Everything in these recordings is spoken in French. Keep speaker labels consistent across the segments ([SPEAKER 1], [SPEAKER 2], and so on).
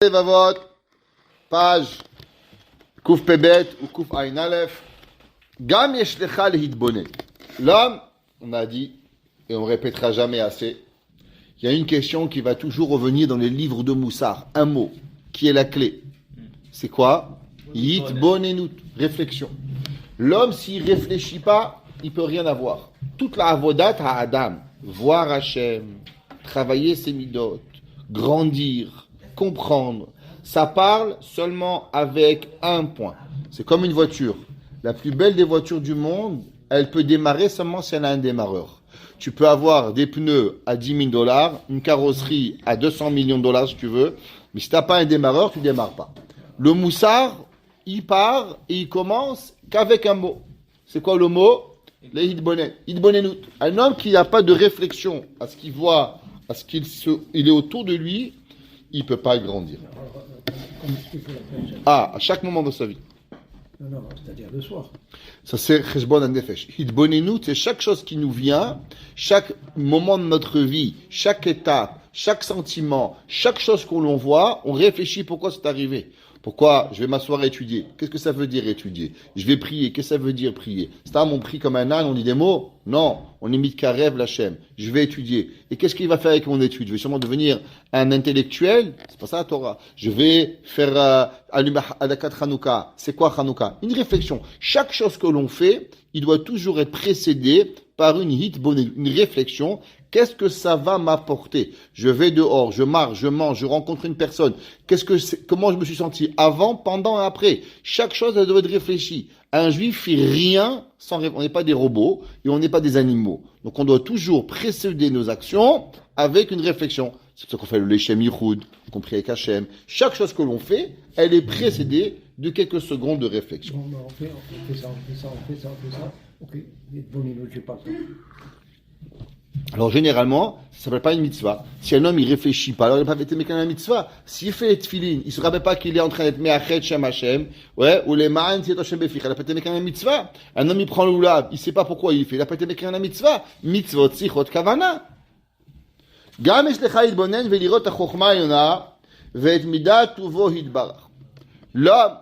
[SPEAKER 1] Levavot, page Kouf Pebet ou Kouf Ain Aleph. Gam yeshlecha lehitbonen. L'homme, on a dit, et on répétera jamais assez, il y a une question qui va toujours revenir dans les livres de Moussar, un mot, qui est la clé. C'est quoi? Hitbonenut, réflexion. L'homme, s'il réfléchit pas, il peut rien avoir. Toute la avodat à Adam, voir Hachem, travailler ses midot, grandir, comprendre, ça parle seulement avec un point. C'est comme une voiture. La plus belle des voitures du monde, elle peut démarrer seulement si elle a un démarreur. Tu peux avoir des pneus à 10 000 $, une carrosserie à 200 millions de dollars si tu veux, mais si tu n'as pas un démarreur, tu ne démarres pas. Le moussard, il part et il commence qu'avec un mot. C'est quoi le mot? Le hitbonenut. Un homme qui n'a pas de réflexion à ce qu'il voit, à ce qu'il est autour de lui, il ne peut pas grandir. À chaque moment de sa vie.
[SPEAKER 2] Non, c'est-à-dire le soir.
[SPEAKER 1] Ça c'est cheshbon hanefesh. Hitbonenut, c'est chaque chose qui nous vient, chaque moment de notre vie, chaque étape, chaque sentiment, chaque chose qu'on l'on voit, on réfléchit pourquoi c'est arrivé. Pourquoi je vais m'asseoir et étudier? Qu'est-ce que ça veut dire étudier? Je vais prier. Qu'est-ce que ça veut dire prier? C'est un on prie comme un âne, on dit des mots? Non, on imite Karev Lachem. Je vais étudier. Et qu'est-ce qu'il va faire avec mon étude? Je vais sûrement devenir un intellectuel? C'est pas ça la Torah. Je vais faire Adakat Hanouka. C'est quoi Hanouka? Une réflexion. Chaque chose que l'on fait, il doit toujours être précédé par une hitbonenut, une réflexion. Qu'est-ce que ça va m'apporter? Je vais dehors, je marche, je mange, je rencontre une personne. Comment je me suis senti avant, pendant et après? Chaque chose, elle doit être réfléchie. Un juif fait rien sans on n'est pas des robots et on n'est pas des animaux. Donc on doit toujours précéder nos actions avec une réflexion. C'est pour ça qu'on fait le Lechem Yichud, qu'on prie avec Hachem. Chaque chose que l'on fait, elle est précédée de quelques secondes de réflexion.
[SPEAKER 2] On fait ça. Ok, hitbonenut, j'ai pas ça.
[SPEAKER 1] Alors généralement, ça s'appelle pas une mitzvah. Si un homme il réfléchit pas, alors il n'a pas été mécanisé une mitzvah. S'il fait les tefilin, il se rappelle pas qu'il est en train d'être me'achet shem Hashem, ouais, ou les ma'an tiet Hashem befich, il n'a pas été mécanisé une mitzvah. Un homme il prend le oulav, il sait pas pourquoi il fait, il n'a pas été mécanisé une mitzvah. Mitzvot sichot kavana. Gam eshlecha hitbonen velirot hachokma yona ve'et midat tuvo hitbarach. L'homme,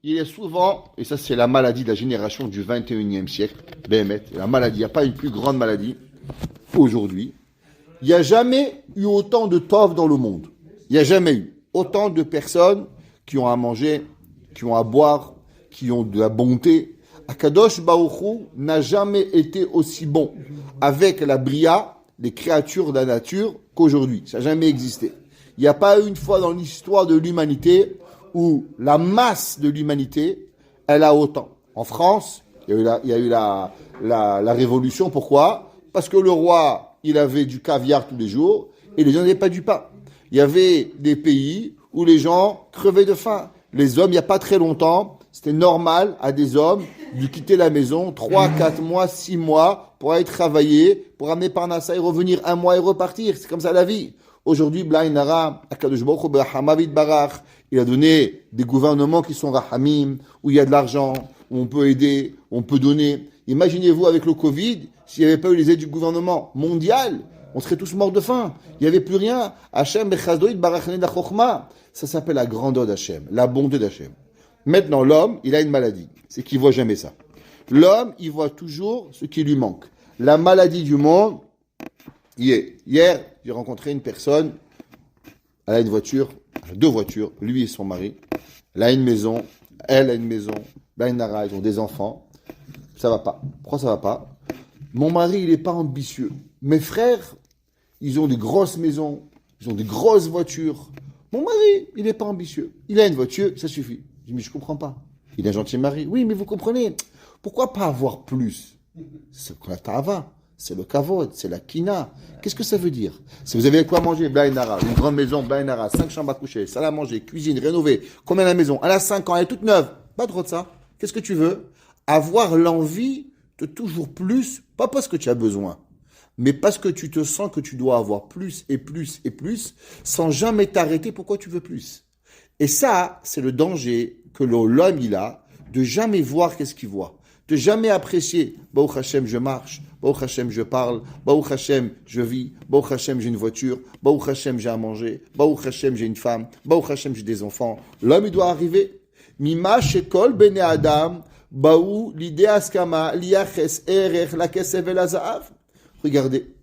[SPEAKER 1] il est souvent, et ça c'est la maladie de la génération du 21e siècle, Béhémet, la maladie, il n'y a pas une plus grande maladie aujourd'hui. Il n'y a jamais eu autant de tov dans le monde. Il n'y a jamais eu autant de personnes qui ont à manger, qui ont à boire, qui ont de la bonté. Akadosh Baruch Hu n'a jamais été aussi bon avec la bria, les créatures de la nature, qu'aujourd'hui. Ça n'a jamais existé. Il n'y a pas eu une fois dans l'histoire de l'humanité où la masse de l'humanité, elle a autant. En France, il y a eu la révolution. Pourquoi? Parce que le roi, il avait du caviar tous les jours et les gens n'avaient pas du pain. Il y avait des pays où les gens crevaient de faim. Les hommes, il n'y a pas très longtemps, c'était normal à des hommes de quitter la maison 3, 4 mois, 6 mois pour aller travailler, pour amener Parnassa et revenir 1 mois et repartir. C'est comme ça la vie. Aujourd'hui, Blainara, Akadosh Baruch Hu Hamavit Barach, il a donné des gouvernements qui sont rahamim, où il y a de l'argent, où on peut aider, où on peut donner. Imaginez-vous avec le Covid, s'il n'y avait pas eu les aides du gouvernement mondial, on serait tous morts de faim. Il n'y avait plus rien. Hachem bechazdoit barachne dachokma. Ça s'appelle la grandeur d'Hachem, la bonté d'Hachem. Maintenant, l'homme, il a une maladie. C'est qu'il ne voit jamais ça. L'homme, il voit toujours ce qui lui manque. La maladie du monde, hier, j'ai rencontré une personne, elle a une voiture, elle a 2 voitures, lui et son mari. Elle a une maison, elle a une maison, ils ont des enfants. Ça va pas. Pourquoi ça va pas? Mon mari, il n'est pas ambitieux. Mes frères, ils ont des grosses maisons, ils ont des grosses voitures. Mon mari, il n'est pas ambitieux. Il a une voiture, ça suffit. Je dis, mais je ne comprends pas. Il a un gentil mari. Oui, mais vous comprenez. Pourquoi pas avoir plus? C'est la tava, c'est le kavod, c'est la kina. Qu'est-ce que ça veut dire? Si vous avez quoi manger, Blainara, une grande maison, Blainara, 5 chambres à coucher, salle à manger, cuisine, rénovée, combien la maison? Elle a 5 ans, elle est toute neuve. Pas trop de ça. Qu'est-ce que tu veux? Avoir l'envie de toujours plus, pas parce que tu as besoin, mais parce que tu te sens que tu dois avoir plus et plus et plus, sans jamais t'arrêter pourquoi tu veux plus. Et ça, c'est le danger que l'homme il a, de jamais voir qu'est-ce qu'il voit. de jamais apprécier. Baruch Hashem, je marche. Baruch Hashem, je parle. Baruch Hashem, je vis. Baruch Hashem, j'ai une voiture. Baruch Hashem, j'ai à manger. Baruch Hashem, j'ai une femme. Baruch Hashem, j'ai des enfants. L'homme, il doit arriver. Mima shekol bene Adam, baou l'idée askama, liaches erech la kesev el hazaav. Regardez,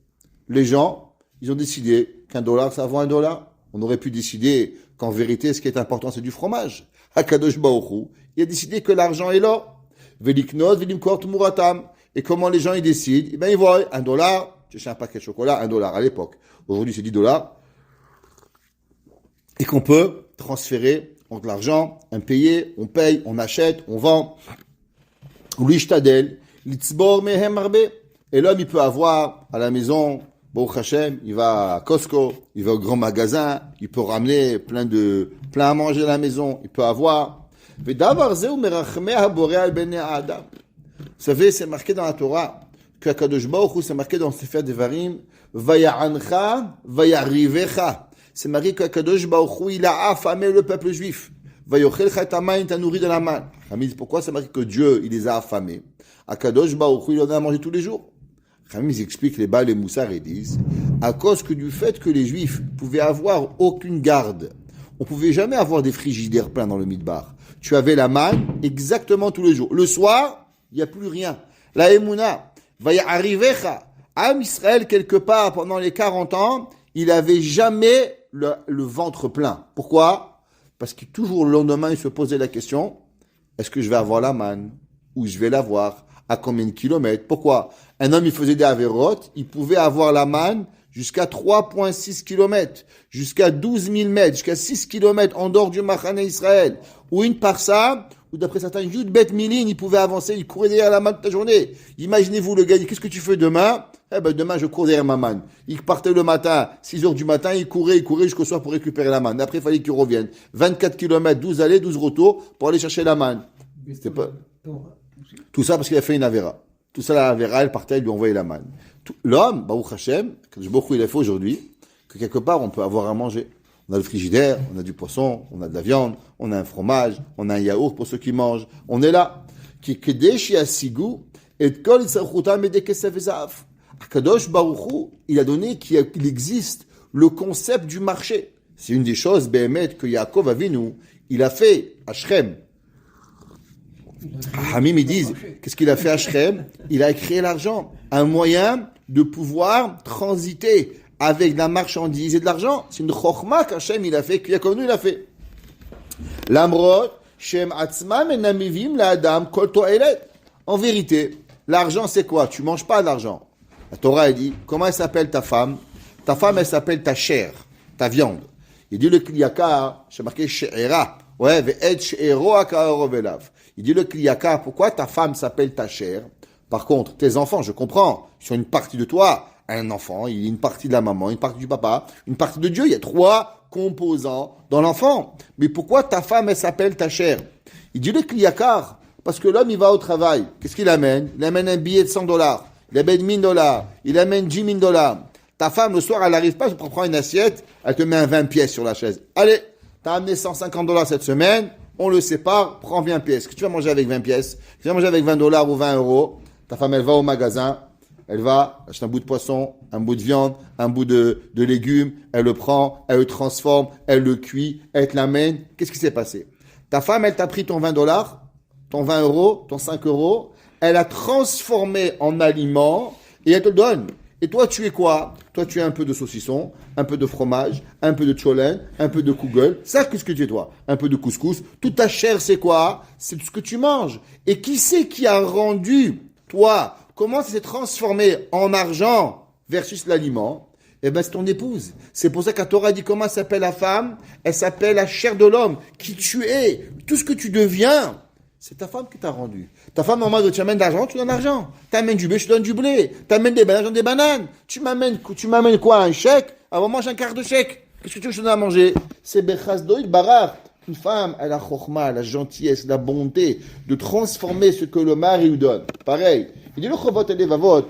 [SPEAKER 1] les gens, ils ont décidé qu'un dollar, ça vaut un dollar. On aurait pu décider qu'en vérité, ce qui est important, c'est du fromage. Hakadosh Baruch Hu, il a décidé que l'argent est l'or. Veliknot, velimkor muratam. Et comment les gens, ils décident? Eh bien, ils voient un dollar, tu achètes un paquet de chocolat, un dollar à l'époque. Aujourd'hui, c'est 10 dollars. Et qu'on peut transférer de l'argent, impayé, on paye, on achète, on vend. L'ishtadel, l'itzbor mehem arbe. Et l'homme, il peut avoir à la maison, Baruch Hashem, il va à Costco, il va au grand magasin, il peut ramener plein à manger à la maison, il peut avoir. Vous savez, c'est marqué dans la Torah, que Kadosh Baruch Hu, c'est marqué dans le Sefer Devarim, Vaya'ancha, Vayarivecha. C'est marqué que Kadosh Baruch Hu, il a affamé le peuple juif. Vayochelcha tamain, il t'a nourri de la manne. Pourquoi c'est marqué que Dieu, il les a affamés? Kadosh Baruch Hu, il en a mangé tous les jours. Ils expliquent les Baal et Moussar et disent, à cause que du fait que les Juifs pouvaient avoir aucune garde, on pouvait jamais avoir des frigidaires pleins dans le Midbar. Tu avais la manne exactement tous les jours. Le soir, il n'y a plus rien. La Emouna, va y arriver. Am Israël, quelque part, pendant les 40 ans, il avait jamais le ventre plein. Pourquoi? Parce que toujours le lendemain, il se posait la question, est-ce que je vais avoir la manne? Où je vais l'avoir? À combien de kilomètres? Pourquoi? Un homme, il faisait des avérotes, il pouvait avoir la manne jusqu'à 3,6 kilomètres, jusqu'à 12 000 mètres, jusqu'à 6 kilomètres en dehors du Machane Israël. Ou une parsa, ou d'après certains, Yud Bet Milin, il pouvait avancer, il courait derrière la manne toute la journée. Imaginez-vous le gars, il dit, qu'est-ce que tu fais demain? Eh ben, demain, je cours derrière ma manne. Il partait le matin, 6 heures du matin, il courait jusqu'au soir pour récupérer la manne. Après, il fallait qu'il revienne. 24 kilomètres, 12 allées, 12 retours pour aller chercher la manne. C'était pas... Tout ça parce qu'il a fait une avéra. Tout ça, la avéra, elle partait, il lui envoyait la manne. L'homme, Baruch Hashem, il a fait aujourd'hui, que quelque part, on peut avoir à manger. On a le frigidaire, on a du poisson, on a de la viande, on a un fromage, on a un yaourt pour ceux qui mangent. On est là. Akadosh Baruch Hu, il a donné qu'il existe le concept du marché. C'est une des choses, Behemet, que Yaakov Avinu, il a fait à Shrem. Hamim, ils disent, qu'est-ce qu'il a fait à Shrem? Il a créé l'argent, un moyen de pouvoir transiter avec de la marchandise et de l'argent. C'est une chokhma qu'Hachem il a fait, que Yaakov il a fait. L'amrot, Shem Atzmam et Namivim la Adam Kol Toelet. En vérité, l'argent c'est quoi? Tu manges pas d'argent. La Torah elle dit, comment elle s'appelle ta femme? Ta femme elle s'appelle ta chair, ta viande. Il dit le kliyaka, c'est marqué she'era. Ouais, ve'et she'ero akarovelav. Il dit le kliyaka, pourquoi ta femme s'appelle ta chair? Par contre, tes enfants, je comprends, ils sont une partie de toi. Un enfant, il y a une partie de la maman, une partie du papa, une partie de Dieu. Il y a 3 composants dans l'enfant. Mais pourquoi ta femme, elle s'appelle ta chair? Il dit le kliyakar, parce que l'homme, il va au travail. Qu'est-ce qu'il amène? Il amène un billet de $100. Il amène $1000. Il amène $10,000. Ta femme, le soir, elle n'arrive pas, elle prend une assiette, elle te met un 20 pièces sur la chaise. Allez, t'as amené $150 cette semaine, on le sépare, prends 20 pièces. Qu'est-ce que tu vas manger avec 20 pièces? Tu vas manger avec $20 ou 20 euros. Ta femme, elle va au magasin, elle va acheter un bout de poisson, un bout de viande, un bout de légumes, elle le prend, elle le transforme, elle le cuit, elle te l'amène. Qu'est-ce qui s'est passé? Ta femme, elle t'a pris ton $20, ton 20 euros, ton 5 euros, elle a transformé en aliment et elle te le donne. Et toi, tu es quoi? Toi, tu es un peu de saucisson, un peu de fromage, un peu de tcholen, un peu de kougel. Ça, qu'est-ce que tu es, toi? Un peu de couscous. Toute ta chair, c'est quoi? C'est tout ce que tu manges. Et qui c'est qui a rendu, toi, comment ça s'est transformé en argent versus l'aliment? Eh ben, c'est ton épouse. C'est pour ça qu'à Torah dit comment s'appelle la femme? Elle s'appelle la chair de l'homme. Qui tu es, tout ce que tu deviens, c'est ta femme qui t'a rendu. Ta femme, normalement, tu amènes de l'argent, tu donnes de l'argent. Tu amènes du blé, je te donne du blé. Tu amènes des bananes, je donne des bananes. Tu m'amènes quoi? Un chèque? Alors, mange un quart de chèque. Qu'est-ce que tu veux que je te donne à manger? C'est Bechazdoïd Barar. Une femme, elle a chokhma, la gentillesse, la bonté de transformer ce que le mari lui donne. Pareil. Il dit le chovot et levavot.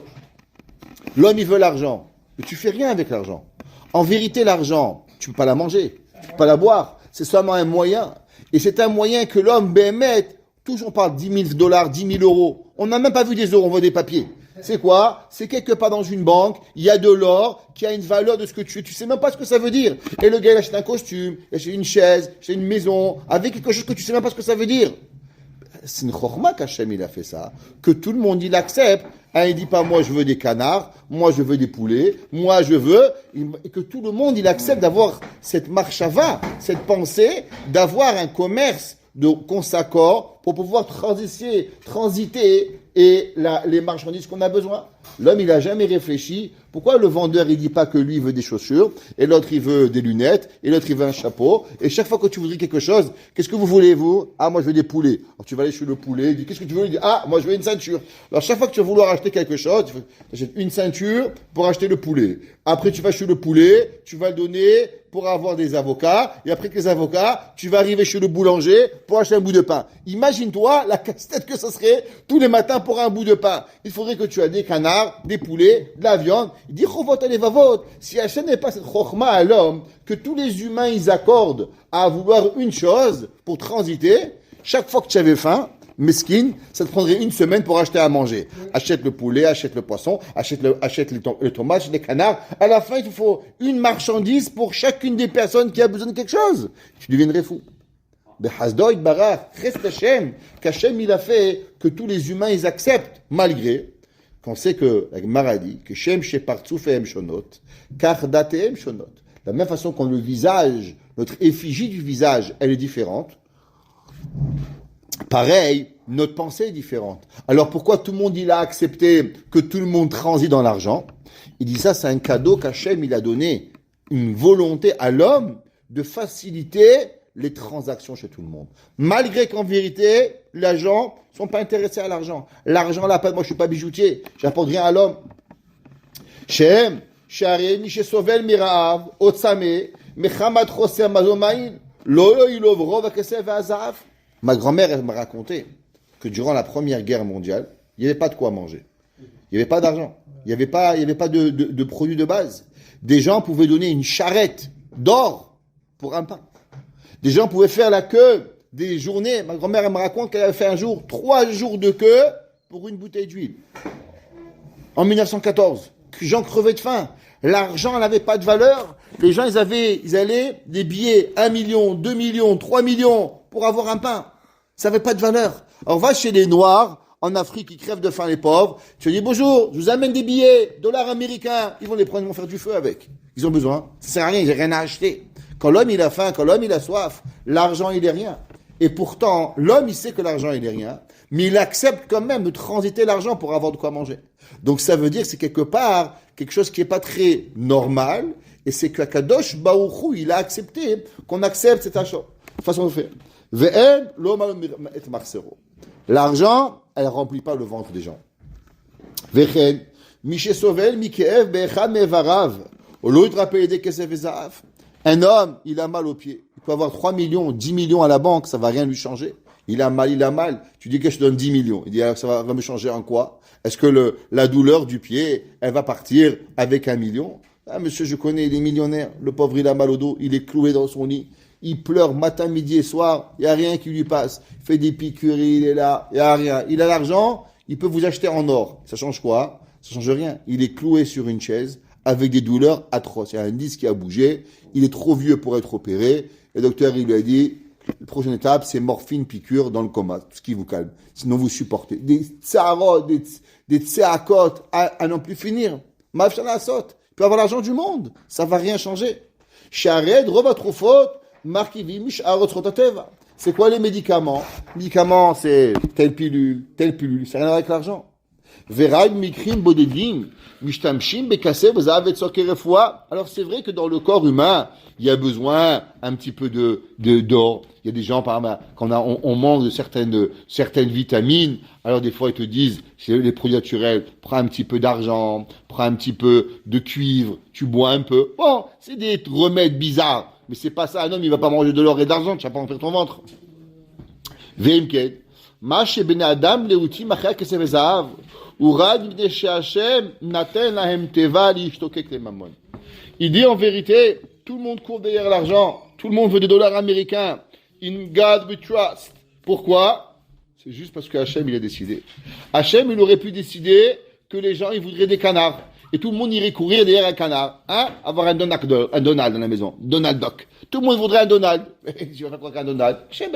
[SPEAKER 1] L'homme, il veut l'argent. Mais tu fais rien avec l'argent. En vérité, l'argent, tu peux pas la manger. Tu peux pas la boire. C'est seulement un moyen. Et c'est un moyen que l'homme, Béhémet, Toujours on parle 10 000 dollars, 10 000 euros. On n'a même pas vu des euros, on voit des papiers. C'est quoi? C'est quelque part dans une banque, il y a de l'or qui a une valeur de ce que tu es. Tu sais même pas ce que ça veut dire. Et le gars, il achète un costume, il achète une chaise, il achète une maison, avec quelque chose que tu sais même pas ce que ça veut dire. C'est une chorma qu'Hachem il a fait ça. Que tout le monde il accepte. Hein, il dit pas moi je veux des canards, moi je veux des poulets, moi je veux. Et que tout le monde il accepte d'avoir cette marchava, cette pensée, d'avoir un commerce qu'on s'accorde pour pouvoir transiter et les marchandises qu'on a besoin. L'homme, il a jamais réfléchi. Pourquoi le vendeur, il dit pas que lui, il veut des chaussures, et l'autre, il veut des lunettes, et l'autre, il veut un chapeau, et chaque fois que tu voudrais quelque chose, qu'est-ce que vous voulez, vous? Ah, moi, je veux des poulets. Alors, tu vas aller chez le poulet, il dit, qu'est-ce que tu veux? Il dit, ah, moi, je veux une ceinture. Alors, chaque fois que tu vas vouloir acheter quelque chose, tu achètes une ceinture pour acheter le poulet. Après, tu vas chez le poulet, tu vas le donner pour avoir des avocats, et après que les avocats, tu vas arriver chez le boulanger pour acheter un bout de pain. Imagine-toi la casse-tête que ce serait tous les matins pour un bout de pain. Il faudrait que tu aies des canards, des poulets, de la viande. Il dit, chovot alevavot. Si Hachem n'est pas cette chorma à l'homme, que tous les humains, ils accordent à vouloir une chose pour transiter, chaque fois que tu avais faim, mesquine, ça te prendrait une semaine pour acheter à manger. Achète le poulet, achète le poisson, achète les tomates, les canards. À la fin, il te faut une marchandise pour chacune des personnes qui a besoin de quelque chose. Tu deviendrais fou. Qu'Hachem il a fait que tous les humains ils acceptent, malgré qu'on sait que la Gemara dit que Shem Shepartzoufehem Shonot, car Datehem Shonot. De la même façon qu'on le visage, notre effigie du visage, elle est différente. Pareil, notre pensée est différente. Alors pourquoi tout le monde il a accepté que tout le monde transite dans l'argent? Il dit ça, c'est un cadeau qu'Hachem il a donné, une volonté à l'homme de faciliter les transactions chez tout le monde. Malgré qu'en vérité, les gens ne sont pas intéressés à l'argent. L'argent là, moi je suis pas bijoutier, j'apporte rien à l'homme. Shem, Sharem, Mishe Sovel Miraav, Otsame, Mechamat Choser Mazomaïn, Lolo Ilov Rov Akesef Azaf. Ma grand-mère, elle m'a raconté que durant la Première Guerre mondiale, il n'y avait pas de quoi manger. Il n'y avait pas d'argent. Il n'y avait pas de produits de base. Des gens pouvaient donner une charrette d'or pour un pain. Des gens pouvaient faire la queue des journées. Ma grand-mère, elle me raconte qu'elle avait fait un jour 3 jours de queue pour une bouteille d'huile. En 1914. Les gens crevaient de faim. L'argent n'avait pas de valeur. Les gens, ils allaient des billets 1 million, 2 millions, 3 millions pour avoir un pain. Ça n'avait pas de valeur. Alors va chez les Noirs, en Afrique, qui crèvent de faim, les pauvres. Tu dis, bonjour, je vous amène des billets, dollars américains. Ils vont les prendre, ils vont faire du feu avec. Ils ont besoin. Ça sert à rien, ils n'ont rien à acheter. Quand l'homme, il a faim, quand l'homme, il a soif, l'argent, il est rien. Et pourtant, l'homme, il sait que l'argent, il est rien. Mais il accepte quand même de transiter l'argent pour avoir de quoi manger. Donc ça veut dire que c'est quelque part quelque chose qui n'est pas très normal. Et c'est que Kadosh Baruch Hu, il a accepté qu'on accepte cette achat. Façon de faire. L'argent, elle ne remplit pas le ventre des gens. Un homme, il a mal aux pieds. Il peut avoir 3 millions, 10 millions à la banque, ça ne va rien lui changer. Il a mal. Tu dis que je te donne 10 millions. Il dit, alors, ça va me changer en quoi? Est-ce que la douleur du pied, elle va partir avec 1 million? Ah, monsieur, je connais, il est millionnaire. Le pauvre, il a mal au dos. Il est cloué dans son lit. Il pleure matin, midi et soir. Il n'y a rien qui lui passe. Il fait des piqûres, il est là. Il n'y a rien. Il a l'argent. Il peut vous acheter en or. Ça change quoi? Ça change rien. Il est cloué sur une chaise avec des douleurs atroces. Il y a un disque qui a bougé. Il est trop vieux pour être opéré. Le docteur, il lui a dit, la prochaine étape, c'est morphine, piqûre dans le coma. Tout ce qui vous calme. Sinon, vous supportez. Des tsarot, des tseakot à n'en plus finir. Mafshala sot. Il peut avoir l'argent du monde. Ça va rien changer. Shared, robatrofot, markivim, sharot rotateva. C'est quoi les médicaments? Médicaments, c'est telle pilule. Ça n'a rien à voir avec l'argent. Veraï, mikrim, bodedim, mishtamshim, bekassé, bezav et tsokerefwa. Alors c'est vrai que dans le corps humain, il y a besoin un petit peu d'or. Il y a des gens, par exemple, quand on manque de certaines vitamines, alors des fois ils te disent, c'est les produits naturels, prends un petit peu d'argent, prends un petit peu de cuivre, tu bois un peu. Bon, c'est des remèdes bizarres, mais c'est pas ça. Un homme, il va pas manger de l'or et de l'argent, tu vas pas remplir ton ventre. Veimked, ma chez ben Adam leuti machia kesef vezav, urad mipnei she'Hashem naten lahem teva liishtokek lemamon. Il dit en vérité, tout le monde court derrière l'argent, tout le monde veut des dollars américains. In God we trust. Pourquoi? C'est juste parce que Hachem, il a décidé. Hachem, il aurait pu décider que les gens, ils voudraient des canards. Et tout le monde irait courir derrière un canard. Hein? Avoir un Donald dans la maison. Donald Duck. Tout le monde voudrait un Donald. Je vais faire quoi qu'un Donald? Hachem,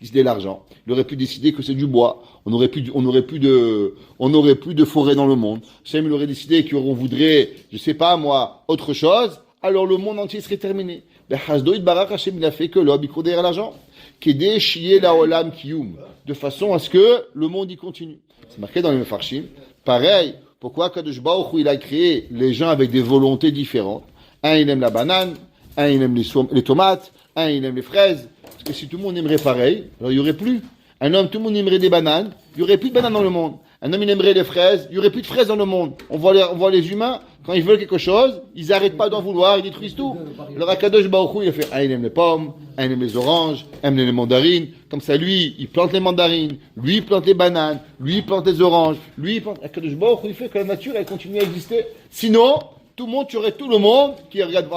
[SPEAKER 1] il se donne l'argent. Il aurait pu décider que c'est du bois. On n'aurait plus de forêt dans le monde. Hachem, il aurait décidé qu'on voudrait, je sais pas moi, autre chose. Alors le monde entier serait terminé. Ben, Hasdoïd Barak, Hachem, il a fait que l'homme, il court derrière l'argent. Kédé, chier la olam kiyum. De façon à ce que le monde y continue. C'est marqué dans les Mefarshim. Pareil, pourquoi Kadosh Baruch Hu, il a créé les gens avec des volontés différentes. Un, il aime la banane. Un, il aime les tomates. Un, il aime les fraises. Parce que si tout le monde aimerait pareil, alors il n'y aurait plus. Un homme, tout le monde aimerait des bananes. Il n'y aurait plus de bananes dans le monde. Un homme, il aimerait les fraises. Il n'y aurait plus de fraises dans le monde. On voit les humains, quand ils veulent quelque chose, ils n'arrêtent pas d'en vouloir, ils détruisent tout. Alors Akadosh Baruch Hu, il a fait, un, il aime les pommes, un, il aime les oranges, un, il aime les mandarines. Comme ça, lui, il plante les mandarines. Lui, il plante les bananes. Lui, il plante les oranges. Lui, il plante... Akadosh Baruch Hu, il fait que la nature, elle continue à exister. Sinon, tout le monde, tu aurais tout le monde qui regarde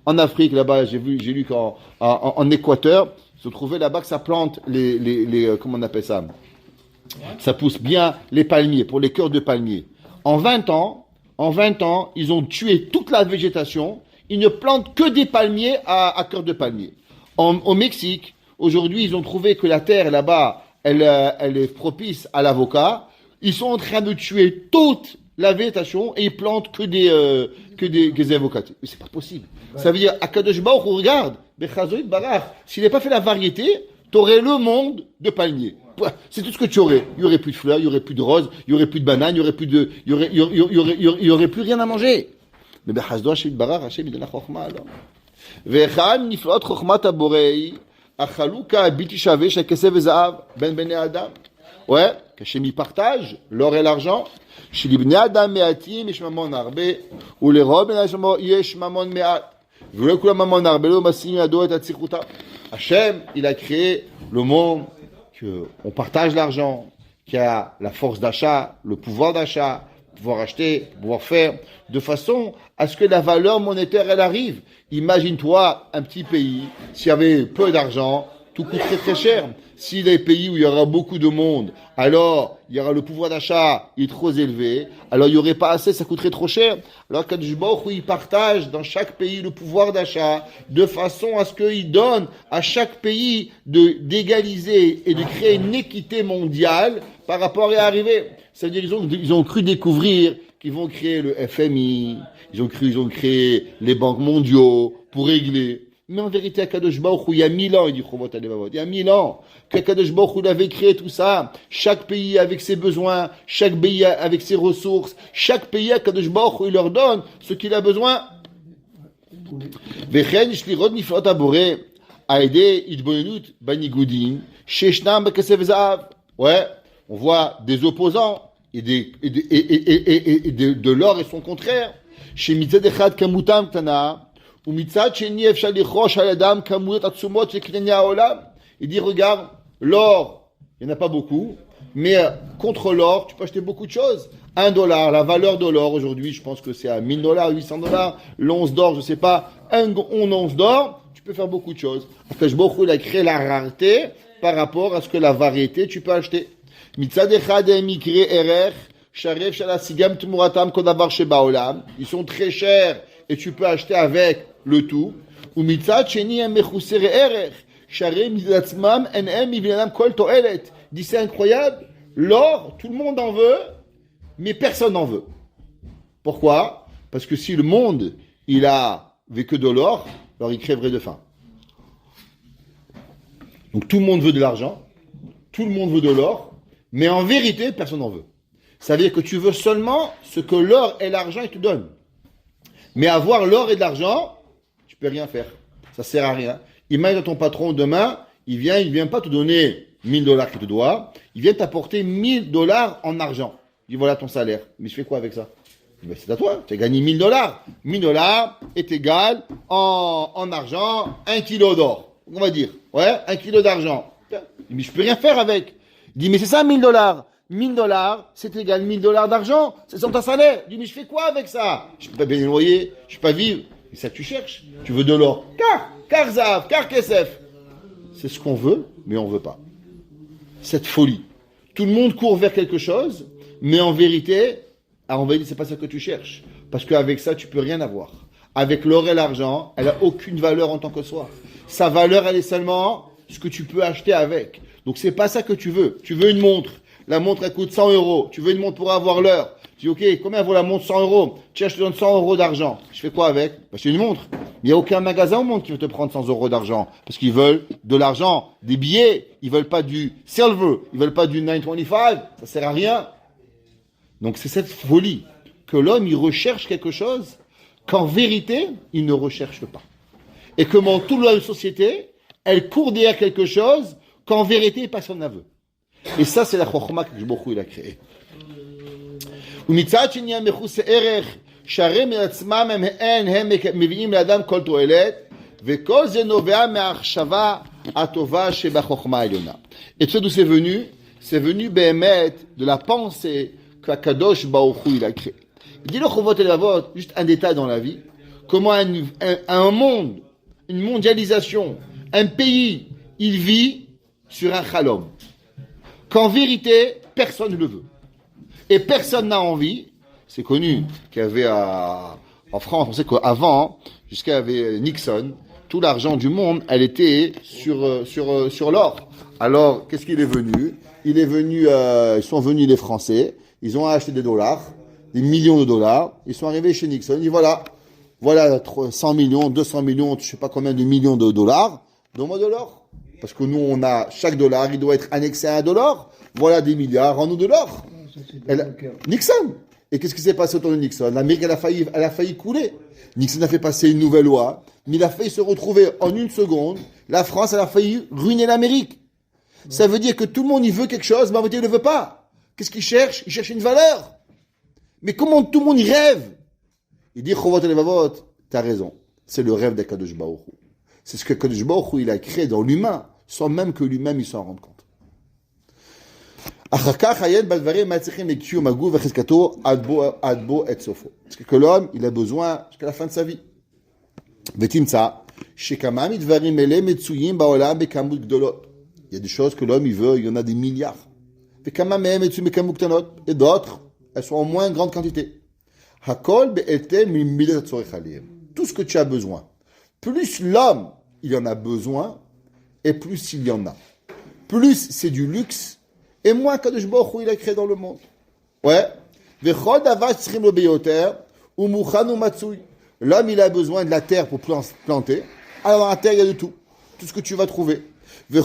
[SPEAKER 1] en Afrique, là-bas, j'ai lu en Équateur, ils ont trouvé là-bas que ça plante comment on appelle ça? Ça pousse bien les palmiers, pour les cœurs de palmiers. En 20 ans, ils ont tué toute la végétation. Ils ne plantent que des palmiers à cœur de palmier. Au Mexique, aujourd'hui, ils ont trouvé que la terre là-bas, elle est propice à l'avocat. Ils sont en train de tuer toute la végétation et ils plantent que des avocats. Mais c'est pas possible. Ouais. Ça veut dire, Akadosh Baruch Hu, regarde, Bechazoïd Barach, s'il n'avait pas fait la variété, t'aurais le monde de palmiers. C'est tout ce que tu aurais. Il y aurait plus de fleurs, il y aurait plus de roses, il y aurait plus de bananes, il y aurait plus il y aurait plus rien à manger. Mais Bechazdo Hashem Barach, Hashem il donne la chokma alors. Vecham niflot chokmat aborei, achaluka biti shaveh shekesef vezahav ben bnei adam. Ouais, qu'Hashem il partage l'or et l'argent. Sheli bnei adam me'atim yesh mamon harbe, ou lerob ben hashmo yesh mamon me'at. V'lo kulam mamon harbe lo masim yado et atzichuta. Hachem, il a créé le monde, qu'on partage l'argent, qu'il y a la force d'achat, le pouvoir d'achat, pouvoir acheter, pouvoir faire, de façon à ce que la valeur monétaire, elle arrive. Imagine-toi un petit pays, s'il y avait peu d'argent, tout coûterait très cher. Si les pays où il y aura beaucoup de monde, alors il y aura le pouvoir d'achat, il est trop élevé, alors il n'y aurait pas assez, ça coûterait trop cher. Alors Kadosh Baruch Hu, il partage dans chaque pays le pouvoir d'achat, de façon à ce qu'il donne à chaque pays d'égaliser et de créer une équité mondiale par rapport à arriver. C'est-à-dire ils ont cru découvrir qu'ils vont créer le FMI, ils ont créé les banques mondiaux pour régler. Mais en vérité, Akadosh Baruch Hu, il y a 1000 ans, il dit Chovot Alevavot, il y a 1000 ans qu'Akadosh Baruch Hu avait créé tout ça. Chaque pays avec ses besoins, chaque pays avec ses ressources, chaque pays, Akadosh Baruch Hu, il leur donne ce qu'il a besoin. Vechen shlirot niflot abore, aide idbonenut banigudim, sheshnam bekesef zahav. Ouais, on voit des opposants et de l'or et son contraire. Chez mitzad echad kamutam tana. Il dit, regarde, l'or, il n'y en a pas beaucoup, mais contre l'or, tu peux acheter beaucoup de choses. $1, la valeur de l'or aujourd'hui, je pense que c'est à $1000, $800, l'once d'or, je ne sais pas, une once d'or, tu peux faire beaucoup de choses. Akadosh Baruch Hu, il a créé la rareté par rapport à ce que la variété, tu peux acheter. Ils sont très chers et tu peux acheter avec le tout. Dit c'est incroyable, l'or, tout le monde en veut, mais personne n'en veut. Pourquoi? Parce que si le monde, il avait que de l'or, alors il crèverait de faim. Donc tout le monde veut de l'argent, tout le monde veut de l'or, mais en vérité, personne n'en veut. Ça veut dire que tu veux seulement ce que l'or et l'argent, ils te donnent. Mais avoir l'or et de l'argent, tu peux rien faire. Ça sert à rien. Imagine ton patron demain, il vient pas te donner $1000 qu'il te doit, il vient t'apporter $1000 en argent. Il dit voilà ton salaire. Mais je fais quoi avec ça? Ben, c'est à toi, tu as gagné $1000. $1000 est égal en argent 1 kilo d'or. On va dire, ouais, 1 kilo d'argent. Mais je peux rien faire avec. Il dit mais c'est ça $1000. $1000, c'est égal $1000 d'argent, c'est sur ta salaire. Il dit, mais je fais quoi avec ça? Je peux pas payer le loyer, je peux pas vivre. Et ça que tu cherches. Tu veux de l'or. Car Zav, car Kesef. C'est ce qu'on veut, mais on veut pas. cette folie. Tout le monde court vers quelque chose, mais en vérité, c'est pas ça que tu cherches. Parce qu'avec ça, tu peux rien avoir. Avec l'or et l'argent, elle a aucune valeur en tant que soi. Sa valeur, elle est seulement ce que tu peux acheter avec. Donc c'est pas ça que tu veux. Tu veux une montre. La montre, elle coûte 100 euros. Tu veux une montre pour avoir l'heure. Tu dis, ok, combien vaut la montre? 100 euros. Tiens, je te donne 100 euros d'argent. Je fais quoi avec? C'est une montre. Il n'y a aucun magasin au monde qui veut te prendre 100 euros d'argent. Parce qu'ils veulent de l'argent, des billets. Ils veulent pas du silver. Ils veulent pas du 925. Ça sert à rien. Donc c'est cette folie que l'homme, il recherche quelque chose qu'en vérité, il ne recherche pas. Et comment toute la société, elle court derrière quelque chose qu'en vérité, personne n'a veut. Et ça, c'est la chokhmah que Baruch il a créée. ומצד שני המכוסי ערך שהרי מעצמם הם מביאים לאדם כל תועלת וכל זה נובע מהמחשבה הטובה שבחוכמה העליונה. Et tout ça d'où c'est venu? C'est venu באמת de la pensée qu'Akadosh Baruch Hu il a créée. Il dit le Chovot et Levavot, juste un détail dans la vie, comment un monde, une mondialisation, un pays, il vit sur un chalom. Qu'en vérité, personne ne le veut. Et personne n'a envie. C'est connu qu'il y avait en France, on sait qu'avant, jusqu'à y avait Nixon, tout l'argent du monde, elle était sur l'or. Alors, qu'est-ce qu'il est venu? Ils sont venus les Français, ils ont acheté des dollars, des millions de dollars, ils sont arrivés chez Nixon, ils disent voilà 100 millions, 200 millions, je sais pas combien de millions de dollars, donne-moi de l'or. Parce que nous, on a, chaque dollar, il doit être annexé à un dollar. Voilà des milliards, en nous de l'or. Nixon. Et qu'est-ce qui s'est passé autour de Nixon? L'Amérique, elle a failli couler. Nixon a fait passer une nouvelle loi, mais il a failli se retrouver en une seconde. La France, elle a failli ruiner l'Amérique. Ça veut dire que tout le monde, il veut quelque chose, mais en réalité, il ne le veut pas. Qu'est-ce qu'il cherche? Il cherche une valeur. Mais comment tout le monde y rêve? Il dit, Chovot et Levavot, t'as raison. C'est le rêve d'Akadosh Baruch Hu. C'est ce que Akadosh Baruch Hu, il a créé dans l'humain, sans même que lui-même, il s'en rende compte. Parce que l'homme, il a besoin jusqu'à la fin de sa vie. Il y a des choses que l'homme, il veut, il y en a des milliards. Et d'autres, elles sont en moins grande quantité. Tout ce que tu as besoin. Plus l'homme, il en a besoin, et plus il y en a. Plus c'est du luxe, et moins Kadosh Baruch Hu il a créé dans le monde. Ouais. L'homme, il a besoin de la terre pour planter. Alors dans la terre, il y a de tout. Tout ce que tu vas trouver. Ou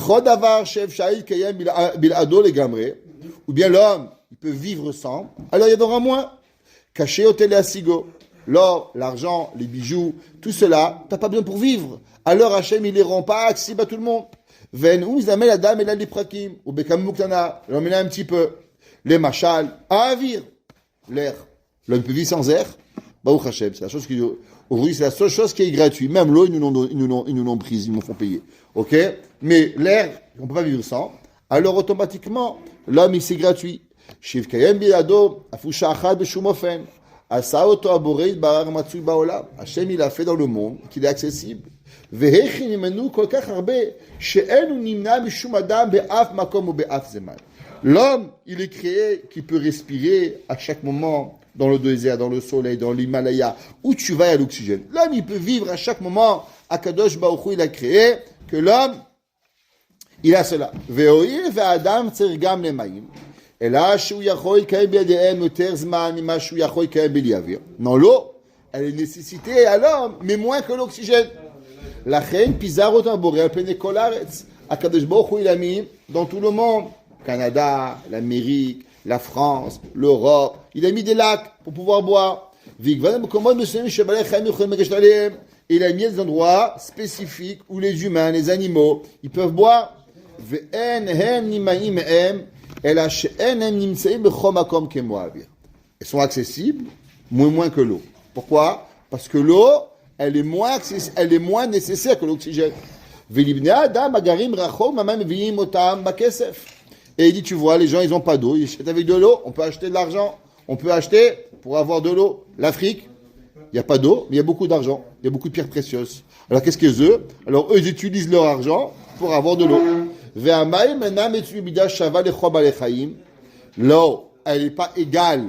[SPEAKER 1] bien l'homme, il peut vivre sans. Alors il y en aura moins. Caché au télé à Sigo. L'or, l'argent, les bijoux, tout cela, t'as pas besoin pour vivre. Alors Hachem, il les rend pas accessibles à tout le monde. L'homme il a un petit peu. Les machal, à avir. L'air. L'homme peut vivre sans air. Baruch Hashem, c'est la chose qui, aujourd'hui, c'est la seule chose qui est gratuite. Même l'eau, ils nous l'ont prise, ils nous font payer. Ok? Mais l'air, on peut pas vivre sans. Alors, automatiquement, l'homme, il c'est gratuit. Shiv kayem bilado, afusha achad b'shum ofen. Asa oto aborei barar matsui baolam. Hashem, il a fait dans le monde, qu'il est accessible. והכין ממנו כל כך הרבה, שאין הוא נמנע משום אדם באף מקום ובאף זמן. L'homme, il est créé qui peut respirer à chaque moment dans le désert, dans le soleil, dans l'Himalaya, où tu vas, il y a l'oxygène. L'homme, il peut vivre à chaque moment. Akadosh Baruch Hu, il a créé que l'homme, il a cela. והואיל והאדם צריך גם למים, אלא שהוא יכול לקיים בידיהם יותר זמן ממה שהוא יכול לקיים בלי אוויר. Non, l'eau, elle est nécessitée à l'homme, mais moins que l'oxygène. לכן פיזר אותם בורא על פני כל הארץ. הקדוש ברוך הוא il a mis dans tout le monde, Canada, l'Amérique, la France, l'Europe, il a mis des lacs pour pouvoir boire. Il a mis des endroits spécifiques où les humains, les animaux, ils peuvent boire. Ils sont accessibles, moins que l'eau. Pourquoi? Parce que l'eau, elle est moins nécessaire que l'oxygène. Et il dit, tu vois, les gens, ils n'ont pas d'eau. Ils achètent avec de l'eau, on peut acheter de l'argent. On peut acheter pour avoir de l'eau. L'Afrique, il n'y a pas d'eau, mais il y a beaucoup d'argent. Il y a beaucoup de pierres précieuses. Alors, qu'est-ce qu'ils ont? Alors, eux, ils utilisent leur argent pour avoir de l'eau. Ve'amayim enam etzui bida shava lecho balechaim. Là, elle n'est pas égale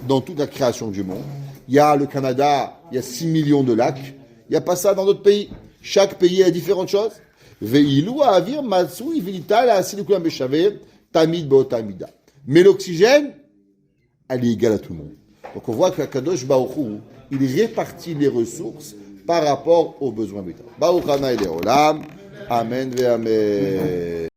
[SPEAKER 1] dans toute la création du monde. Il y a le Canada, il y a 6 millions de lacs. Il n'y a pas ça dans d'autres pays. Chaque pays a différentes choses. Ve'ilu ha'avir matsui v'nita la'asil kulam b'shaveh tamid be'otamida. Mais l'oxygène, elle est égale à tout le monde. Donc on voit que Kadosh Baruch Hu, il répartit les ressources par rapport aux besoins vital. Baruch Hana el Olam. Amen ve amen.